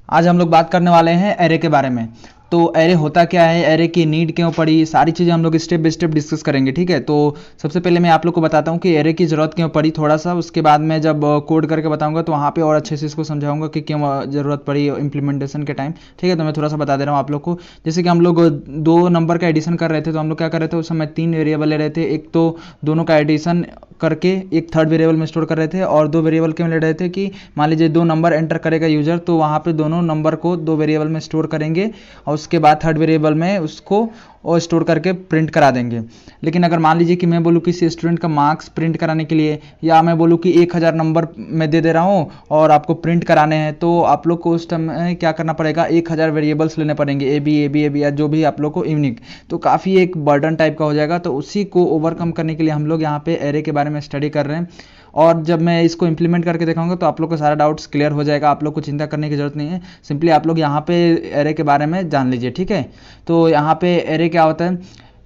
आज हम लोग बात करने वाले हैं एरे के बारे में। तो एरे होता क्या है, एरे की नीड क्यों पड़ी, सारी चीज़ें हम लोग स्टेप बाय स्टेप डिस्कस करेंगे। ठीक है, तो सबसे पहले मैं आप लोग को बताता हूँ कि एरे की ज़रूरत क्यों पड़ी थोड़ा सा। उसके बाद मैं जब कोड करके बताऊंगा तो वहाँ पे और अच्छे से इसको समझाऊंगा कि क्यों ज़रूरत पड़ी इम्प्लीमेंटेशन के टाइम। ठीक है, तो मैं थोड़ा सा बता दे रहा हूँ आप लोग को। जैसे कि हम लोग 2 नंबर का एडिशन कर रहे थे, तो हम लोग क्या कर रहे थे उस समय 3 वेरिएबल ले रहे थे। एक तो दोनों का एडिशन करके एक थर्ड वेरिएबल में स्टोर कर रहे थे, और 2 वेरिएबल क्यों ले रहे थे कि मान लीजिए 2 नंबर एंटर करेगा यूजर, तो वहाँ पे दोनों नंबर को 2 वेरिएबल में स्टोर करेंगे और उसके बाद थर्ड वेरिएबल में उसको और स्टोर करके प्रिंट करा देंगे। लेकिन अगर मान लीजिए कि मैं बोलूँ किसी स्टूडेंट का मार्क्स प्रिंट कराने के लिए, या मैं बोलूँ कि 1000 नंबर मैं दे रहा हूँ और आपको प्रिंट कराने हैं, तो आप लोग को उस टाइम क्या करना पड़ेगा, 1000 वेरिएबल्स लेने पड़ेंगे, ए बी या जो भी आप लोग को यूनिक। तो काफ़ी एक बर्डन टाइप का हो जाएगा। तो उसी को ओवरकम करने के लिए हम लोग यहाँ पे एरे के बारे में स्टडी कर रहे हैं, और जब मैं इसको इंप्लीमेंट करके दिखाऊंगा तो आप लोग को सारा डाउट्स क्लियर हो जाएगा। आप लोग को चिंता करने की जरूरत नहीं है, सिंपली आप लोग यहाँ पे एरे के बारे में जान लीजिए। ठीक है, तो यहाँ पे एरे क्या होता है।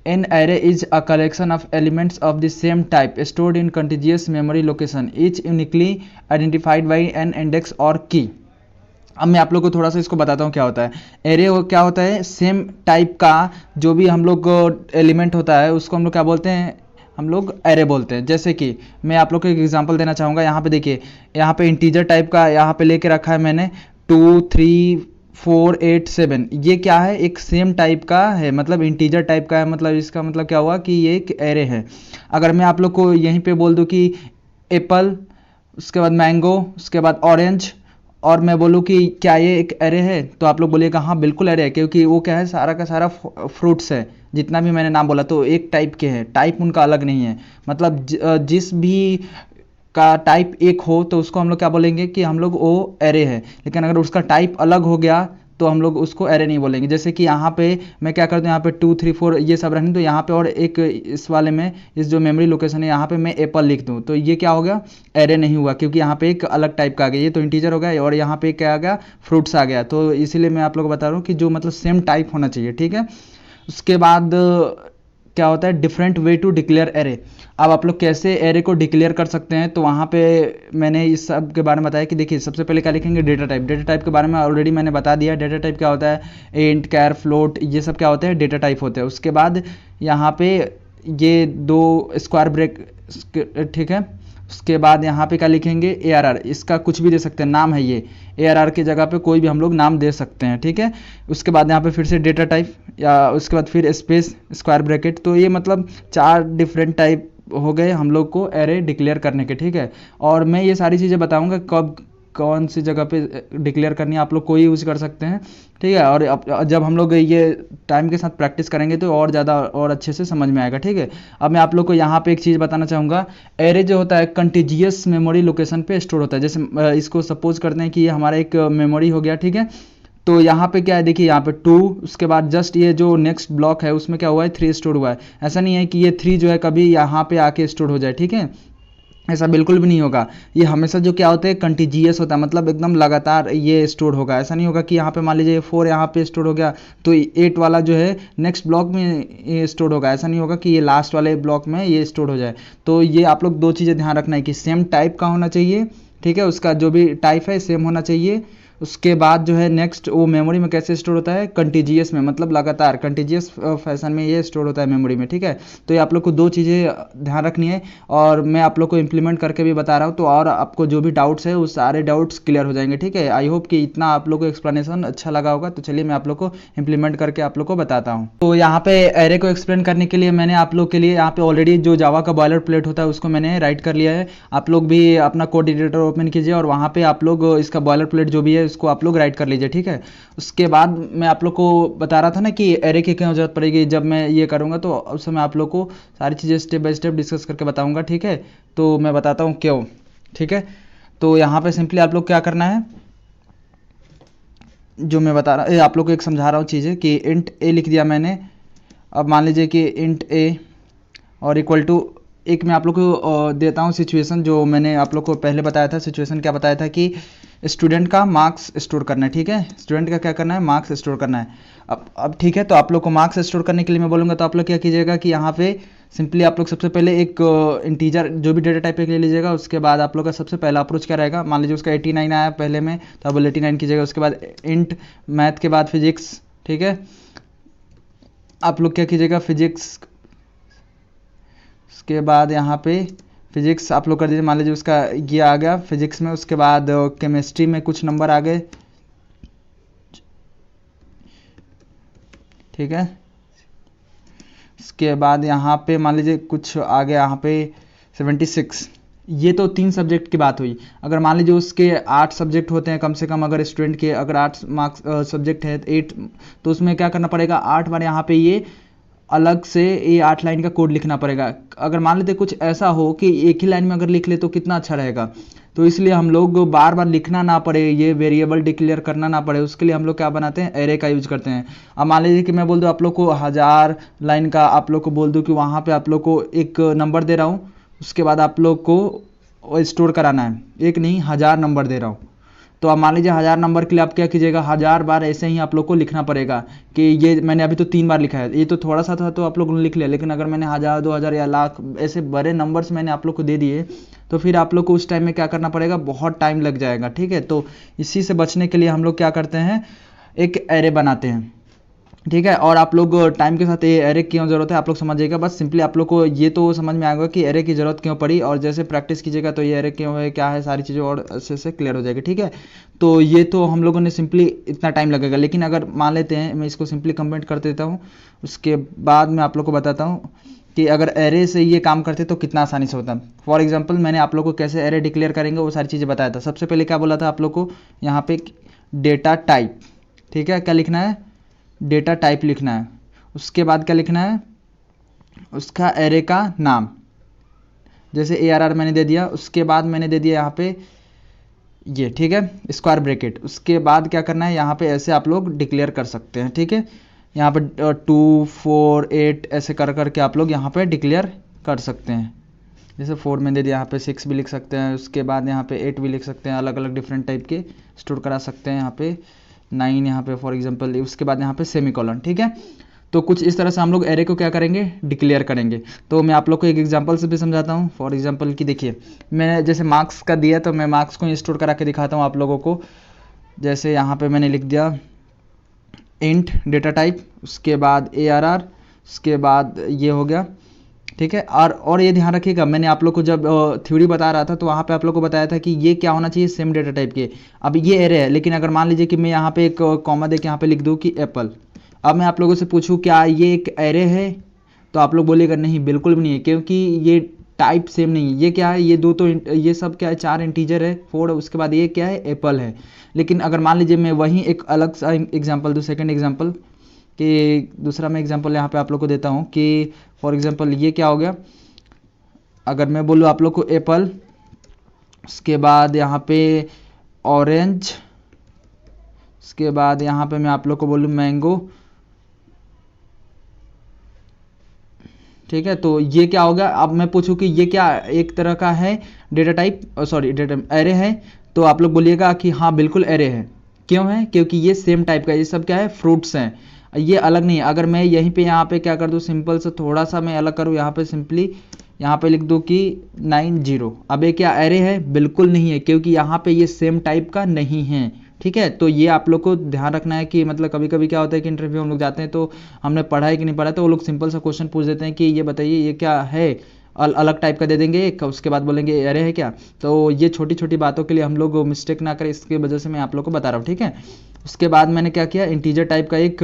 An array is a collection of elements of the same type stored in contiguous memory location, each uniquely identified by an index और की। अब मैं आप लोग को थोड़ा सा इसको बताता हूँ क्या होता है। एरे क्या होता है, सेम टाइप का जो भी हम लोग एलिमेंट होता है उसको हम लोग क्या बोलते हैं, हम लोग एरे बोलते हैं। जैसे कि मैं आप लोग को एक एग्जांपल देना चाहूँगा। यहाँ पे देखिए, यहाँ पे इंटीजर टाइप का यहाँ पे लेके रखा है मैंने 2 3 4 8 7। ये क्या है, एक सेम टाइप का है, मतलब इंटीजर टाइप का है। मतलब इसका मतलब क्या हुआ कि ये एक एरे है। अगर मैं आप लोग को यहीं पे बोल दूँ कि एप्पल, उसके बाद मैंगो, उसके बाद ऑरेंज, और मैं बोलूँ कि क्या ये एक एरे है, तो आप लोग बोलिएगा हाँ बिल्कुल एरे है, क्योंकि वो क्या है, सारा का सारा फ्रूट्स है। जितना भी मैंने नाम बोला तो एक टाइप के हैं, टाइप उनका अलग नहीं है। मतलब जिस भी का टाइप एक हो तो उसको हम लोग क्या बोलेंगे कि हम लोग वो एरे है। लेकिन अगर उसका टाइप अलग हो गया तो हम लोग उसको एरे नहीं बोलेंगे। जैसे कि यहाँ पे मैं क्या करता हूँ, यहाँ पे 2 3 4 ये सब रखने, तो यहाँ पे और एक इस वाले में इस जो मेमोरी लोकेशन है यहाँ पे मैं एप्पल लिख दूँ, तो ये क्या हो गया, एरे नहीं हुआ, क्योंकि यहाँ पे एक अलग टाइप का आ गया। ये तो इंटीजर हो गया और यहाँ पे क्या आ गया, फ्रूट्स आ गया। तो इसीलिए मैं आप लोग को बता रहा हूँ कि जो मतलब सेम टाइप होना चाहिए। ठीक है, उसके बाद क्या होता है, different way to declare array. अब आप लोग कैसे एरे को डिक्लेयर कर सकते हैं, तो वहाँ पे मैंने इस सब के बारे में बताया कि देखिए सबसे पहले क्या लिखेंगे, डेटा टाइप। डेटा टाइप के बारे में ऑलरेडी मैंने बता दिया। डेटा टाइप क्या होता है, इंट कैर फ्लोट, ये सब क्या होते हैं, डेटा टाइप होते हैं। उसके बाद यहाँ पे ये 2 स्क्वायर ब्रेक, ठीक है। उसके बाद यहाँ पे क्या लिखेंगे, ए आर आर, इसका कुछ भी दे सकते हैं, नाम है ये। ए आर आर की जगह पे कोई भी हम लोग नाम दे सकते हैं। ठीक है, उसके बाद यहाँ पे फिर से डेटा टाइप, या उसके बाद फिर स्पेस स्क्वायर ब्रैकेट। तो ये मतलब 4 डिफरेंट टाइप हो गए हम लोग को एरे डिक्लेयर करने के। ठीक है, और मैं ये सारी चीज़ें बताऊंगा कब कौन सी जगह पे डिक्लेयर करनी है, आप लोग कोई यूज़ कर सकते हैं। ठीक है, और जब हम लोग ये टाइम के साथ प्रैक्टिस करेंगे तो और ज़्यादा और अच्छे से समझ में आएगा। ठीक है, अब मैं आप लोग को यहाँ पे एक चीज़ बताना चाहूँगा। एरे जो होता है कंटिजियस मेमोरी लोकेशन पे स्टोर होता है। जैसे इसको सपोज करते हैं कि ये हमारा एक मेमोरी हो गया। ठीक है, तो यहाँ पे क्या है, देखिए यहाँ पे 2, उसके बाद जस्ट ये जो नेक्स्ट ब्लॉक है उसमें क्या हुआ है, 3 स्टोर हुआ है। ऐसा नहीं है कि ये 3 जो है कभी यहाँ पे आके स्टोर हो जाए। ठीक है, ऐसा बिल्कुल भी नहीं होगा। ये हमेशा जो क्या होता है, कंटिजियस होता है, मतलब एकदम लगातार ये स्टोर होगा। ऐसा नहीं होगा कि यहाँ पे मान लीजिए 4 यहाँ पे स्टोर हो गया तो 8 वाला जो है नेक्स्ट ब्लॉक में ये स्टोर होगा। ऐसा नहीं होगा कि ये लास्ट वाले ब्लॉक में ये स्टोर हो जाए। तो ये आप लोग 2 चीज़ें ध्यान रखना है कि सेम टाइप का होना चाहिए। ठीक है, उसका जो भी टाइप है सेम होना चाहिए। उसके बाद जो है नेक्स्ट वो मेमोरी में कैसे स्टोर होता है, कंटिजियस में, मतलब लगातार कंटिजियस फैशन में ये स्टोर होता है मेमोरी में। ठीक है, तो ये आप लोग को 2 चीज़ें ध्यान रखनी है, और मैं आप लोग को इम्प्लीमेंट करके भी बता रहा हूँ। तो और आपको जो भी डाउट्स है वो सारे डाउट्स क्लियर हो जाएंगे। ठीक है, आई होप कि इतना आप लोग को एक्सप्लेनेशन अच्छा लगा होगा। तो चलिए मैं आप लोग को इम्प्लीमेंट करके आप लोग को बताता हूँ। तो यहाँ पे एरे को एक्सप्लेन करने के लिए मैंने आप लोग के लिए यहाँ पे ऑलरेडी जो जावा का बॉयलर प्लेट होता है उसको मैंने राइट कर लिया है। आप लोग भी अपना कोड एडिटर ओपन कीजिए और वहाँ पे आप लोग इसका बॉयलर प्लेट जो भी है उसको आप लोग राइट कर लीजिए। ठीक है, उसके बाद मैं आप लोग को बता रहा था ना कि एरे की क्यों जरूरत पड़ेगी। जब मैं ये करूँगा तो उस समय आप लोग को सारी चीज़ें स्टेप बाय स्टेप डिस्कस करके बताऊँगा। ठीक है, तो मैं बताता हूँ क्यों। ठीक है, तो यहाँ पे सिंपली आप लोग क्या करना है, जो मैं बता रहा आप लोग को एक समझा रहा हूँ चीज़ें कि इंट ए लिख दिया मैंने। अब मान लीजिए कि इंट ए और इक्वल टू एक मैं आप लोग को देता हूँ सिचुएशन, जो मैंने आप लोग को पहले बताया था। सिचुएशन क्या बताया था कि स्टूडेंट का मार्क्स स्टोर करना है, ठीक है, स्टूडेंट का क्या करना है, मार्क्स स्टोर करना है। अब ठीक है, तो आप लोग को मार्क्स स्टोर करने के लिए मैं बोलूँगा तो आप लोग क्या कीजिएगा कि यहाँ पे सिंपली आप लोग सबसे पहले एक इंटीजर जो भी डेटा टाइप ले लीजिएगा। उसके बाद आप लोग का सबसे पहला अप्रोच क्या रहेगा, मान लीजिए उसका 89 आया पहले में, तो आप 89 कीजिएगा। उसके बाद इंट मैथ के बाद फिजिक्स, ठीक है, आप लोग क्या कीजिएगा, फिजिक्स, उसके बाद यहाँ पे फिजिक्स आप लोग कर दीजिए। मान लीजिए उसका ये आ गया फिजिक्स में। उसके बाद केमिस्ट्री में कुछ नंबर आ गए, ठीक है। उसके बाद यहाँ पे मान लीजिए कुछ आ गया यहाँ पे 76। ये तो 3 सब्जेक्ट की बात हुई। अगर मान लीजिए उसके 8 सब्जेक्ट होते हैं कम से कम, अगर स्टूडेंट के अगर 8 मार्क्स सब्जेक्ट है 8, तो उसमें क्या करना पड़ेगा, 8 बार यहाँ पे ये अलग से ये 8 लाइन का कोड लिखना पड़ेगा। अगर मान लेते कुछ ऐसा हो कि एक ही लाइन में अगर लिख ले तो कितना अच्छा रहेगा। तो इसलिए हम लोग बार बार लिखना ना पड़े, ये वेरिएबल डिक्लेयर करना ना पड़े, उसके लिए हम लोग क्या बनाते हैं, एरे का यूज करते हैं। अब मान लीजिए कि मैं बोल दूँ आप लोग को 1000 लाइन का, आप लोग को बोल दूँ कि वहाँ पे आप लोग को एक नंबर दे रहा हूँ, उसके बाद आप लोग को स्टोर कराना है, एक नहीं 1000 नंबर दे रहा हूँ। तो अब मान लीजिए 1000 नंबर के लिए आप क्या कीजिएगा, 1000 बार ऐसे ही आप लोग को लिखना पड़ेगा कि ये मैंने अभी तो 3 बार लिखा है, ये तो थोड़ा सा था तो आप लोगों ने लिख लिया। लेकिन अगर मैंने 1000 2000 या लाख ऐसे बड़े नंबर्स मैंने आप लोग को दे दिए तो फिर आप लोग को उस टाइम में क्या करना पड़ेगा, बहुत टाइम लग जाएगा, ठीक है। तो इसी से बचने के लिए हम लोग क्या करते हैं, एक एरे बनाते हैं, ठीक है। और आप लोग टाइम के साथ ये एरे क्यों ज़रूरत है आप लोग समझिएगा। बस सिंपली आप लोग को ये तो समझ में आएगा कि एरे की ज़रूरत क्यों पड़ी, और जैसे प्रैक्टिस कीजिएगा तो ये एरे क्यों है, क्या है, सारी चीज़ें और अच्छे से क्लियर हो जाएगी, ठीक है। तो ये तो हम लोगों ने सिंपली इतना टाइम लगेगा। लेकिन अगर मान लेते हैं मैं इसको सिंपली कमेंट कर देता हूँ, उसके बाद मैं आप लोग को बताता हूँ कि अगर एरे से ये काम करते तो कितना आसानी से होता। फॉर एग्जाम्पल मैंने आप लोग को कैसे एरे डिक्लेयर करेंगे वो सारी चीज़ें बताया था। सबसे पहले क्या बोला था आप लोग को, यहाँ पे डेटा टाइप, ठीक है, क्या लिखना है, डेटा टाइप लिखना है। उसके बाद क्या लिखना है, उसका एरे का नाम, जैसे ARR मैंने दे दिया। उसके बाद मैंने दे दिया यहाँ पे ये, ठीक है, स्क्वायर ब्रैकेट। उसके बाद क्या करना है, यहाँ पे ऐसे आप लोग डिक्लेयर कर सकते हैं, ठीक है। यहाँ पे 2 4 8 ऐसे कर करके आप लोग यहाँ पे डिक्लेयर कर सकते हैं। जैसे 4 में दे दिया, यहाँ पे 6 भी लिख सकते हैं। उसके बाद यहाँ पे 8 भी लिख सकते हैं, अलग अलग डिफरेंट टाइप के स्टोर करा सकते हैं। यहाँ पे 9 यहाँ पे फॉर एग्जांपल। उसके बाद यहाँ पे सेमीकोलन, ठीक है। तो कुछ इस तरह से हम लोग एरे को क्या करेंगे, डिक्लेयर करेंगे। तो मैं आप लोग को एक एग्जांपल से भी समझाता हूँ। फॉर एग्जांपल की देखिए, मैंने जैसे मार्क्स का दिया तो मैं मार्क्स को स्टोर करा के दिखाता हूँ आप लोगों को। जैसे यहाँ पे मैंने लिख दिया इंट डेटा टाइप, उसके बाद ARR, उसके बाद ये हो गया, ठीक है। और ये ध्यान रखिएगा, मैंने आप लोग को जब थ्योरी बता रहा था तो वहाँ पे आप लोग को बताया था कि ये क्या होना चाहिए, सेम डेटा टाइप के। अब ये एरे है, लेकिन अगर मान लीजिए कि मैं यहाँ पे एक कॉमा दे के यहाँ पे लिख दूँ कि एप्पल। अब मैं आप लोगों से पूछूं क्या ये एक एरे है, तो आप लोग बोलिएगा नहीं, बिल्कुल भी नहीं है, क्योंकि ये टाइप सेम नहीं है। ये क्या है, ये दो तो ये सब क्या है, 4 इंटीजर है, 4। उसके बाद ये क्या है, एप्पल है। लेकिन अगर मान लीजिए मैं वहीं एक अलग सा एग्जाम्पल दूँ, सेकेंड एग्जाम्पल कि दूसरा मैं एग्जाम्पल यहाँ पे आप लोग को देता हूँ कि फॉर एग्जाम्पल ये क्या हो गया, अगर मैं बोलूँ आप लोग को एप्पल, उसके बाद यहाँ पे ऑरेंज, उसके बाद यहाँ पे मैं आप लोग को बोलूँ मैंगो, ठीक है। तो ये क्या होगा, अब मैं पूछूं कि ये क्या एक तरह का है data type, sorry data array है, तो आप लोग बोलिएगा कि हाँ बिल्कुल एरे है। क्यों है, क्योंकि ये सेम टाइप का, ये सब क्या है, फ्रूट्स हैं, ये अलग नहीं है। अगर मैं यहीं पे यहाँ पे क्या कर दूँ, सिंपल से थोड़ा सा मैं अलग करूँ, यहाँ पे सिंपली यहाँ पे लिख दूँ कि 90। अब ये क्या एरे है, बिल्कुल नहीं है, क्योंकि यहाँ पे ये सेम टाइप का नहीं है, ठीक है। तो ये आप लोग को ध्यान रखना है कि मतलब कभी कभी क्या होता है कि इंटरव्यू हम लोग जाते हैं तो हमने पढ़ा है कि नहीं पढ़ा, तो वो लोग सिंपल सा क्वेश्चन पूछ देते हैं कि ये बताइए ये क्या है, अलग टाइप का दे देंगे एक, उसके बाद बोलेंगे एरे है क्या। तो ये छोटी छोटी बातों के लिए हम लोग मिस्टेक ना करें, इसकी वजह से मैं आप लोग को बता रहा हूँ, ठीक है। उसके बाद मैंने क्या किया, इंटीजर टाइप का एक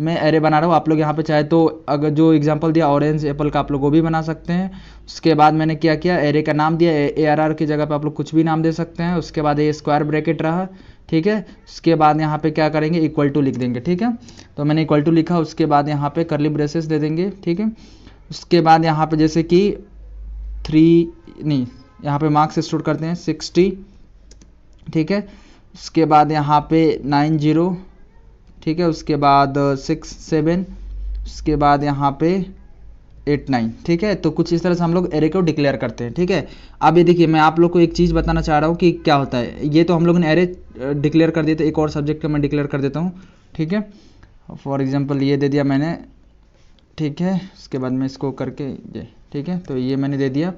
मैं एरे बना रहा हूँ। आप लोग यहाँ पे चाहे तो अगर जो एग्जांपल दिया ऑरेंज एप्पल का, आप लोग वो भी बना सकते हैं। उसके बाद मैंने क्या किया, एरे का नाम दिया, ARR की जगह पे आप लोग कुछ भी नाम दे सकते हैं। उसके बाद ये स्क्वायर ब्रैकेट रहा, ठीक है। उसके बाद यहाँ पे क्या करेंगे, इक्वल टू लिख देंगे, ठीक है। तो मैंने इक्वल टू लिखा, उसके बाद यहाँ पे करली ब्रेसेस दे देंगे, ठीक है। उसके बाद यहाँ पे जैसे कि 3 नहीं, यहाँ पे मार्क्स स्टोर करते हैं 60, ठीक है। उसके बाद यहाँ पे 90, ठीक है। उसके बाद 6 7, उसके बाद यहाँ पे 89, ठीक है। तो कुछ इस तरह से हम लोग एरे को डिक्लेयर करते हैं, ठीक है। अब ये देखिए, मैं आप लोग को एक चीज़ बताना चाह रहा हूँ कि क्या होता है। ये तो हम लोग ने एरे डिक्लेयर कर दिया, तो एक और सब्जेक्ट का मैं डिक्लेयर कर देता हूँ, ठीक है। फॉर एग्जांपल ये दे दिया मैंने, ठीक है। उसके बाद में इसको करके ये, ठीक है, तो ये मैंने दे दिया।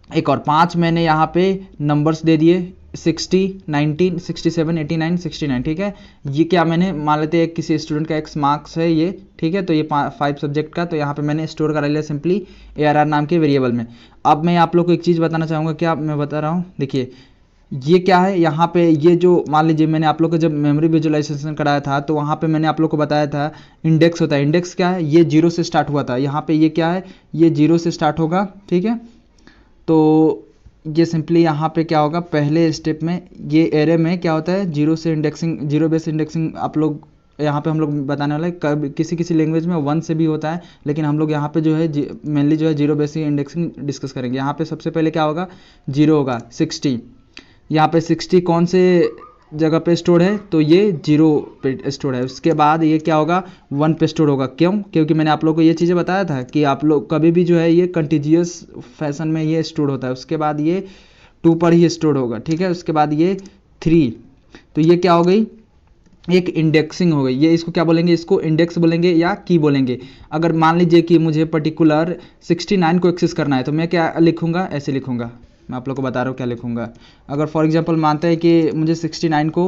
एक और 5 मैंने यहाँ पे नंबर्स दे दिए, 60, 19, 67, 89, 69, ठीक है। ये क्या मैंने मान लेते हैं किसी स्टूडेंट का एक्स मार्क्स है ये, ठीक है। तो ये 5 सब्जेक्ट का, तो यहाँ पे मैंने स्टोर करा लिया सिंपली ARR नाम के वेरिएबल में। अब मैं आप लोग को एक चीज़ बताना चाहूँगा, क्या मैं बता रहा हूँ, देखिए ये क्या है। यहाँ पे ये जो मान लीजिए मैंने आप लोग को जब मेमोरी विजुअलाइजेशन कराया था, तो वहाँ पे मैंने आप लोग को बताया था इंडेक्स होता है। इंडेक्स क्या है, ये 0 से स्टार्ट हुआ था। यहाँ पे ये क्या है, ये 0 से स्टार्ट होगा, ठीक है। तो ये सिंपली यहाँ पे क्या होगा, पहले स्टेप में ये एरे में क्या होता है, 0 से इंडेक्सिंग, 0 बेस इंडेक्सिंग आप लोग यहाँ पे हम लोग बताने वाले हैं। कब किसी किसी लैंग्वेज में 1 से भी होता है, लेकिन हम लोग यहाँ पे जो है मेनली जो है 0 बेस इंडेक्सिंग डिस्कस करेंगे। यहाँ पे सबसे पहले क्या होगा, 0 होगा, 60। यहाँ पे 60 कौन से जगह पे स्टोर है, तो ये 0 पे स्टोर है। उसके बाद ये क्या होगा, 1 पे स्टोर होगा। क्यों, क्योंकि मैंने आप लोग को ये चीज़ें बताया था कि आप लोग कभी भी जो है ये कंटिन्यूअस फैशन में ये स्टोर होता है। उसके बाद ये 2 पर ही स्टोर होगा, ठीक है। उसके बाद ये 3, तो ये क्या हो गई, एक इंडेक्सिंग हो गई। ये इसको क्या बोलेंगे, इसको इंडेक्स बोलेंगे या की बोलेंगे। अगर मान लीजिए कि मुझे पर्टिकुलर 69 को एक्सेस करना है, तो मैं क्या लिखूंगा, ऐसे लिखूंगा। मैं आप लोग को बता रहा हूँ क्या लिखूंगा। अगर फॉर एग्जांपल मानते हैं कि मुझे 69 को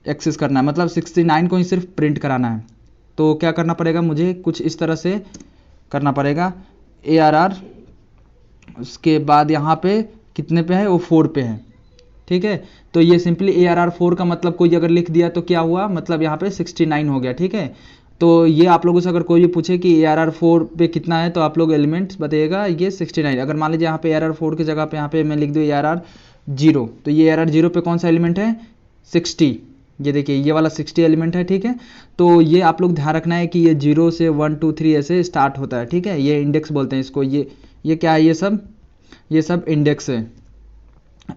एक्सेस करना है, मतलब 69 को ही सिर्फ प्रिंट कराना है, तो क्या करना पड़ेगा, मुझे कुछ इस तरह से करना पड़ेगा, ARR, उसके बाद यहाँ पे कितने पे है, वो 4 पे है, ठीक है। तो ये सिंपली ARR 4 का मतलब कोई अगर लिख दिया तो क्या हुआ, मतलब यहाँ पे 69 हो गया, ठीक है। तो ये आप लोगों से अगर कोई भी पूछे कि ARR 4 पे कितना है, तो आप लोग एलिमेंट्स बताइएगा, ये 69। अगर मान लीजिए यहाँ पे ARR 4 की जगह पे यहाँ पे मैं लिख दूँ ARR 0, तो ये ARR 0 पे कौन सा एलिमेंट है, 60। ये देखिए ये वाला 60 एलिमेंट है, ठीक है। तो ये आप लोग ध्यान रखना है कि ये 0 से 1 2 3 ऐसे स्टार्ट होता है, ठीक है। ये इंडेक्स बोलते हैं इसको। ये क्या है, ये सब इंडेक्स है।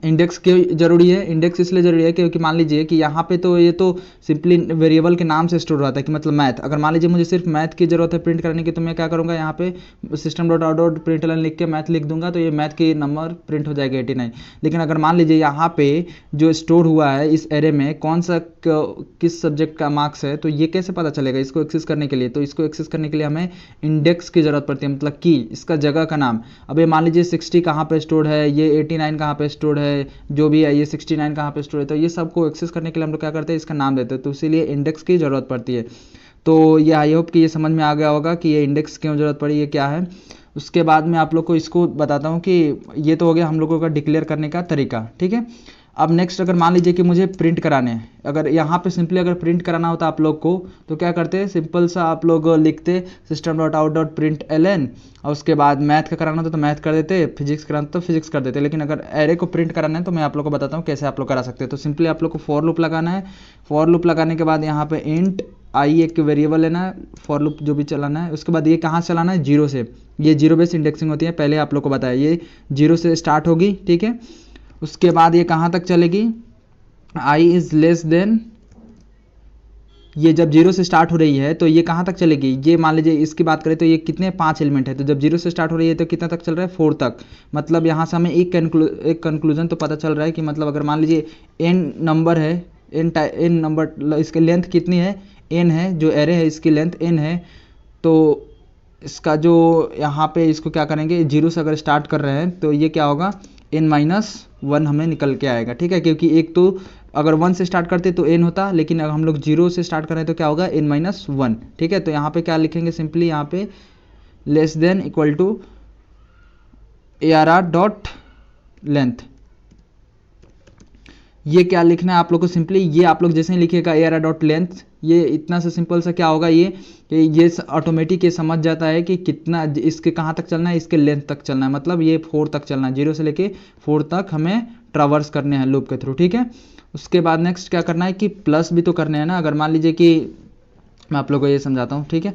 इंडेक्स क्यों जरूरी है, इंडेक्स इसलिए जरूरी है क्योंकि मान लीजिए कि यहाँ पे तो ये तो सिंपली वेरिएबल के नाम से स्टोर रहता है, कि मतलब मैथ। अगर मान लीजिए मुझे सिर्फ मैथ की जरूरत है प्रिंट करने की, तो मैं क्या करूँगा, यहाँ पे system.out.println लिख के मैथ लिख दूंगा, तो ये मैथ की नंबर प्रिंट हो जाएगा 89। लेकिन अगर मान लीजिए यहाँ पे जो स्टोर हुआ है इस एरे में कौन सा किस सब्जेक्ट का मार्क्स है, तो ये कैसे पता चलेगा इसको एक्सेस करने के लिए। तो इसको एक्सेस करने के लिए हमें इंडेक्स की जरूरत पड़ती है, मतलब की, इसका जगह का नाम। अब ये मान लीजिए 60 कहाँ पे स्टोर है, ये 89 कहाँ पे स्टोर है, जो भी है ये 69 कहाँ पे स्टोर है, तो ये सबको एक्सेस करने के लिए हम लोग क्या करते हैं, इसका नाम देते हैं। तो इसीलिए इंडेक्स की ज़रूरत पड़ती है। तो ये आई होप कि ये समझ में आ गया होगा कि ये इंडेक्स क्यों ज़रूरत पड़ी, ये क्या है। उसके बाद मैं आप लोग को इसको बताता हूँ कि ये तो हो गया हम लोगों का डिक्लेयर करने का तरीका, ठीक है। अब नेक्स्ट अगर मान लीजिए कि मुझे प्रिंट कराने हैं, अगर यहाँ पे सिंपली अगर प्रिंट कराना होता आप लोग को, तो क्या करते हैं, सिंपल सा आप लोग लिखते system.out.println, और उसके बाद मैथ का कराना होता तो मैथ कर देते, फिजिक्स कराना तो फिजिक्स कर देते। लेकिन अगर एरे को प्रिंट कराना है तो मैं आप लोग को बताता हूँ कैसे आप लोग करा सकते हैं। तो सिंपली आप लोग को फॉर लूप लगाना है। फॉर लूप लगाने के बाद यहाँ पे इंट आई एक वेरिएबल लेना है, फॉर लूप जो भी चलाना है। उसके बाद ये कहाँ से चलाना है, 0 से। ये 0 बेस इंडेक्सिंग होती है, पहले आप लोग को बताया, ये 0 से स्टार्ट होगी, ठीक है। उसके बाद ये कहाँ तक चलेगी, i इज लेस देन, ये जब 0 से स्टार्ट हो रही है तो ये कहाँ तक चलेगी, ये मान लीजिए इसकी बात करें तो ये कितने 5 एलिमेंट है, तो जब 0 से स्टार्ट हो रही है तो कितना तक चल रहा है, 4 तक। मतलब यहाँ से हमें एक कंक्लूजन तो पता चल रहा है कि मतलब अगर मान लीजिए n नंबर है, n नंबर, इसकी लेंथ कितनी है, n है, जो एरे है इसकी लेंथ n है, तो इसका जो यहाँ पे इसको क्या करेंगे, 0 से अगर स्टार्ट कर रहे हैं तो ये क्या होगा, n-1 हमें निकल के आएगा, ठीक है। क्योंकि एक तो अगर 1 से स्टार्ट करते तो n होता, लेकिन अगर हम लोग 0 से स्टार्ट कर रहे हैं तो क्या होगा, n-1, ठीक है। तो यहाँ पे क्या लिखेंगे, सिंपली यहाँ पे less than equal to ARR dot length. ये क्या लिखना है आप लोग को, सिंपली ये आप लोग जैसे ही लिखिएगा ARR डॉट लेंथ, ये इतना सा सिंपल सा क्या होगा, ये ऑटोमेटिक ये समझ जाता है कि कितना इसके कहाँ तक चलना है, इसके लेंथ तक चलना है, मतलब ये 4 तक चलना है, 0 से लेके 4 तक हमें ट्रावर्स करने हैं लूप के थ्रू, ठीक है। उसके बाद नेक्स्ट क्या करना है कि प्लस भी तो करने हैं ना। अगर मान लीजिए कि मैं आप लोग को ये समझाता हूँ, ठीक है।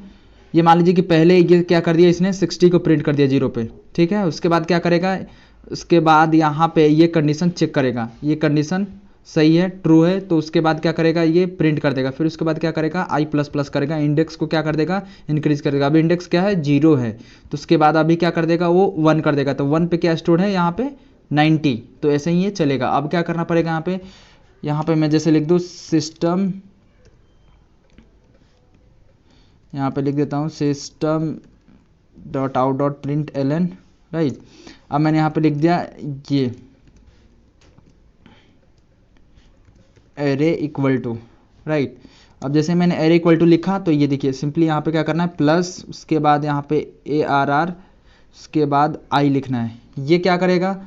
ये मान लीजिए कि पहले ये क्या कर दिया, इसने 60 को प्रिंट कर दिया 0 पे, ठीक है। उसके बाद क्या करेगा, उसके बाद यहाँ पे ये कंडीशन चेक करेगा, ये कंडीशन सही है, ट्रू है, तो उसके बाद क्या करेगा, ये प्रिंट कर देगा। फिर उसके बाद क्या करेगा, आई प्लस प्लस करेगा, इंडेक्स को क्या कर देगा, इंक्रीज करेगा। अभी इंडेक्स क्या है, 0 है, तो उसके बाद अभी क्या कर देगा, वो 1 कर देगा। तो 1 पे क्या स्टोर है यहाँ पे 90, तो ऐसे ही ये चलेगा। अब क्या करना पड़ेगा यहाँ पे मैं जैसे लिख दूँ सिस्टम, यहाँ पे लिख देता हूँ system dot out dot println, right. अब मैंने यहाँ पे लिख दिया ये एरे इक्वल टू, राइट। अब जैसे मैंने एरे इक्वल टू लिखा तो ये देखिए सिंपली यहाँ पे क्या करना है, प्लस उसके बाद यहाँ पे ARR, उसके बाद आई लिखना है। ये क्या करेगा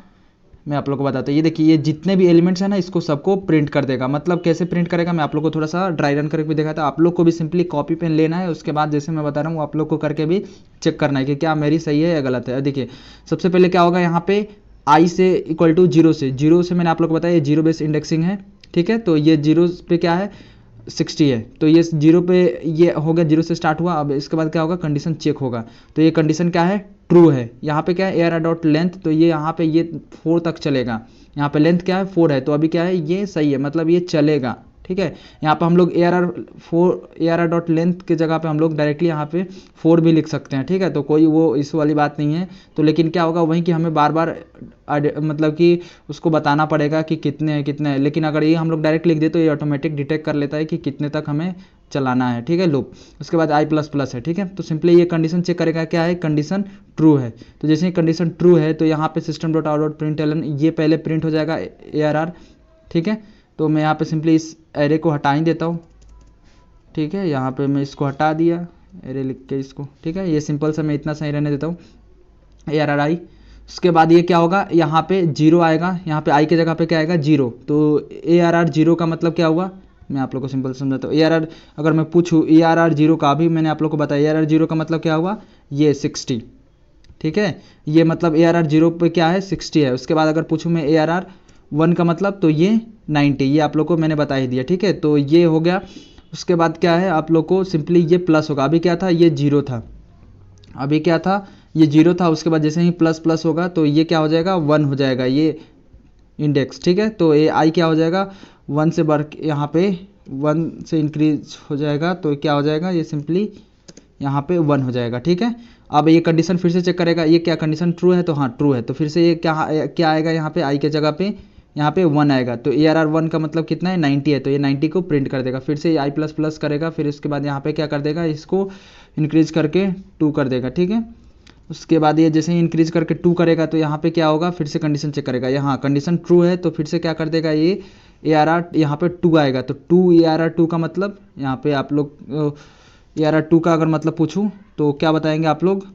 मैं आप लोग को बताता हूँ। ये देखिए ये जितने भी एलिमेंट्स हैं ना, इसको सबको प्रिंट कर देगा। मतलब कैसे प्रिंट करेगा मैं आप लोग को थोड़ा सा ड्राई रन करके भी दिखाता हूँ। आप लोग को भी सिंपली कॉपी पेन लेना है, उसके बाद जैसे मैं बता रहा हूँ आप लोग को करके भी चेक करना है कि क्या मेरी सही है या गलत है। देखिए सबसे पहले क्या होगा, यहाँ पे आई से इक्वल टू 0 से मैंने आप लोग को बताया ये 0 बेस इंडेक्सिंग है, ठीक है। तो ये 0 पे क्या है 60 है, तो ये 0 पे ये हो गया, 0 से स्टार्ट हुआ। अब इसके बाद क्या होगा, कंडीशन चेक होगा, तो ये कंडीशन क्या है, ट्रू है। यहाँ पे क्या है ARR डॉट लेंथ, तो ये यहाँ पे ये 4 तक चलेगा। यहाँ पे लेंथ क्या है 4 है, तो अभी क्या है ये सही है, मतलब ये चलेगा, ठीक है। यहाँ पे हम लोग ARR डॉट लेंथ के जगह पे हम लोग डायरेक्टली यहाँ पे 4 भी लिख सकते हैं, ठीक है। तो कोई वो इस वाली बात नहीं है। तो लेकिन क्या होगा वहीं कि हमें बार बार मतलब कि उसको बताना पड़ेगा कि कितने हैं। लेकिन अगर ये हम लोग डायरेक्ट लिख दे तो ये ऑटोमेटिक डिटेक्ट कर लेता है कि कितने तक हमें चलाना है, ठीक है, लूप। उसके बाद आई प्लस प्लस है, ठीक है। तो सिंपली ये कंडीशन चेक करेगा, क्या है कंडीशन ट्रू है। तो जैसे ही कंडीशन ट्रू है तो यहाँ पे system dot out dot println ये पहले प्रिंट हो जाएगा ARR, ठीक है। तो मैं यहाँ पे सिंपली इस एरे को हटा ही देता हूँ, ठीक है। यहाँ पे मैं इसको हटा दिया एरे लिख के इसको, ठीक है। ये सिंपल सा मैं इतना सही रहने देता हूँ ARR आई। उसके बाद ये क्या होगा, यहाँ पे 0 आएगा, यहाँ पे आई के जगह पे क्या आएगा 0। तो ARR 0 का मतलब क्या हुआ, मैं आप लोग को सिंपल समझाता हूँ। ARR अगर मैं पूछूँ ARR 0 का, भी मैंने आप लोग को बताया ARR 0 का मतलब क्या हुआ, ये 60, ठीक है। ये मतलब ARR 0 पे क्या है 60 है। उसके बाद अगर पूछूँ मैं ARR 1 का मतलब, तो ये 90, ये आप लोग को मैंने बता ही दिया, ठीक है। तो ये हो गया। उसके बाद क्या है आप लोग को सिंपली ये प्लस होगा। अभी क्या था, ये 0 था, अभी क्या था ये 0 था। उसके बाद जैसे ही प्लस प्लस होगा तो ये क्या हो जाएगा 1 हो जाएगा ये इंडेक्स, ठीक है। तो ये आई क्या हो जाएगा 1 से बढ़ यहाँ पे 1 से इंक्रीज हो जाएगा, तो क्या हो जाएगा ये सिंपली यहाँ पे 1 हो जाएगा, ठीक है। अब ये कंडीशन फिर से चेक करेगा, ये क्या कंडीशन ट्रू है, तो हाँ ट्रू है। तो फिर से ये क्या आएगा यहाँ पे आई के जगह पे यहाँ पे 1 आएगा। तो ARR 1 का मतलब कितना है 90 है, तो ये 90 को प्रिंट कर देगा। फिर से आई प्लस प्लस करेगा, फिर उसके बाद यहाँ पे क्या कर देगा, इसको इंक्रीज करके 2 कर देगा, ठीक है। उसके बाद ये जैसे ही इंक्रीज करके 2 करेगा तो यहाँ पे क्या होगा, फिर से कंडीशन चेक करेगा, यहाँ कंडीशन ट्रू है, तो फिर से क्या कर देगा ये ARR यहाँ पे 2 आएगा। तो 2 ARR 2 का मतलब यहाँ पे आप लोग ARR 2 का अगर मतलब पूछूँ तो क्या बताएंगे आप लोग,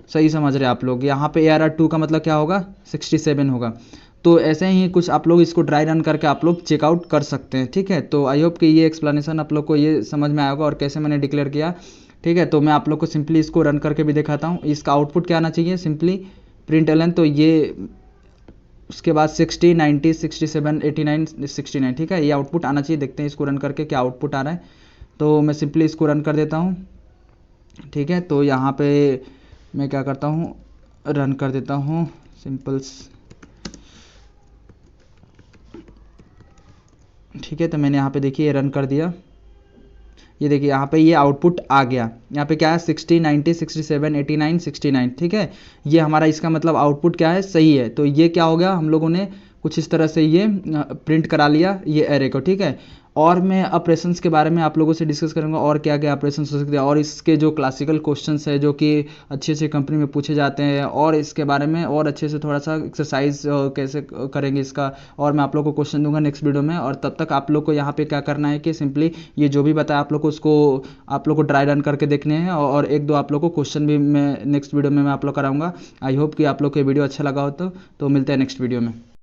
सही समझ रहे आप लोग। यहाँ पे ARR 2 का मतलब क्या होगा 67 होगा। तो ऐसे ही कुछ आप लोग इसको ड्राई रन करके आप लोग चेकआउट कर सकते हैं, ठीक है। तो आई होप कि ये एक्सप्लेनेशन आप लोग को ये समझ में आएगा और कैसे मैंने डिक्लेयर किया, ठीक है। तो मैं आप लोग को सिंपली इसको रन करके भी दिखाता हूँ। इसका आउटपुट क्या आना चाहिए, सिंपली प्रिंट एलन, तो ये उसके बाद 60 90 67 89 69, ठीक है, ये आउटपुट आना चाहिए। देखते हैं इसको रन करके क्या आउटपुट आ रहा है। तो मैं सिंपली इसको रन कर देता हूँ, ठीक है। तो यहाँ पे मैं क्या करता हूँ, रन कर देता हूँ सिंपल, ठीक है। तो मैंने यहाँ पे देखिए रन कर दिया, ये देखिए यहाँ पे ये आउटपुट आ गया। यहाँ पे क्या है 60 90 67 89 69, ठीक है। ये हमारा इसका मतलब आउटपुट क्या है, सही है। तो ये क्या हो गया, हम लोगों ने कुछ इस तरह से ये प्रिंट करा लिया ये एरे को, ठीक है। और मैं ऑपरेशंस के बारे में आप लोगों से डिस्कस करूंगा और क्या क्या ऑपरेशंस हो सकते हैं, और इसके जो क्लासिकल क्वेश्चंस है जो कि अच्छे से कंपनी में पूछे जाते हैं, और इसके बारे में और अच्छे से थोड़ा सा एक्सरसाइज कैसे करेंगे इसका, और मैं आप लोग को क्वेश्चन दूंगा नेक्स्ट वीडियो में। और तब तक आप लोग को यहाँ पे क्या करना है कि सिंपली ये जो भी बताया आप लोग को उसको आप लोग को ड्राई रन करके देखने हैं, और एक दो आप लोग को क्वेश्चन भी मैं नेक्स्ट वीडियो में मैं आप लोग कराऊंगा। आई होप कि आप लोग को वीडियो अच्छा लगा हो, तो मिलते हैं नेक्स्ट वीडियो में।